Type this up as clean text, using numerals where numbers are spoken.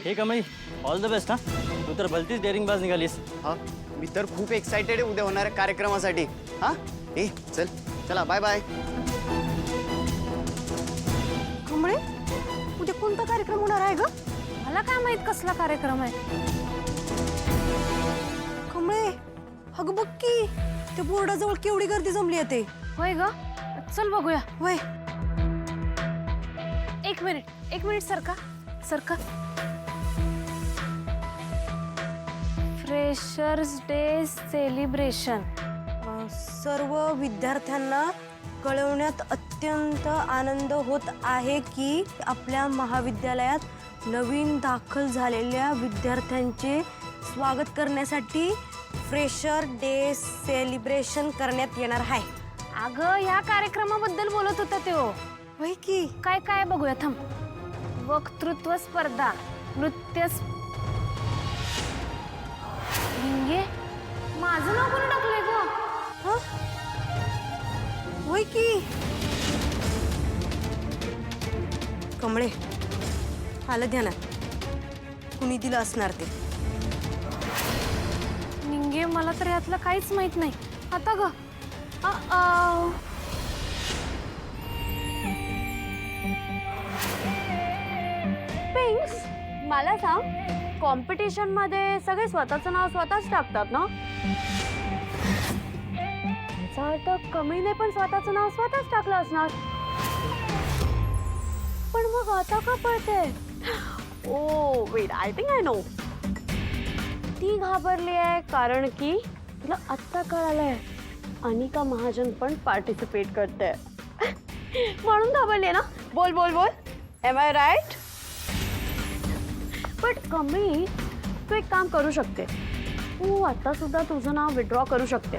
हे Kamali all the best. हा तू तर भलतीच डेअरिंगबाज निघालीस. हा मी तर खूप एक्साइटेड आहे उद्या होणाऱ्या कार्यक्रमासाठी. हा ए चल चला बाय बाय. कमळे उद्या कोणता कार्यक्रम होणार आहे ग? मला काय माहित कसला कार्यक्रम आहे. कमळे अगं बघ की त्या बोर्डाजवळ केवढी गर्दी जमली आहे ते. होय ग, चल बघूया. वय एक मिनिट सरका सरका. Freshers day celebration. सर्व विद्यार्थ्यांना कळवण्यात अत्यंत आनंद होत आहे की आपल्या महाविद्यालयात नवीन दाखल झालेल्या विद्यार्थ्यांचे स्वागत करण्यासाठी फ्रेशर डे सेलिब्रेशन करण्यात येणार आहे. अगं ह्या कार्यक्रमाबद्दल बोलत होता तो. वय की काय काय बघूया थांब. वक्तृत्व स्पर्धा, नृत्य भिंगे. माझं नाव कोणी टाकलंय ग? हा वय की कमळे आलं ध्यानात कुणी दिलं असणार ते. निंगे मला तर यातलं काहीच माहित नाही. आता ग पिंक्स मला सांग कॉम्पिटिशन मध्ये सगळे स्वतःचं नाव स्वतःच टाकतात ना? याचा अर्थ कमीने पण स्वतःचं नाव स्वतःच टाकलं असणार. पण मग आता का पळते? Oh wait I think I know. ती घाबरली आहे कारण की तिला आत्ता कळालंय अनिका महाजन पण पार्टिसिपेट करते म्हणून घाबरली ना. बोल बोल बोल. M I right? बट कमी तू एक काम करू शकते. तू आता सुद्धा तुझं नाव विड्रॉ करू शकते.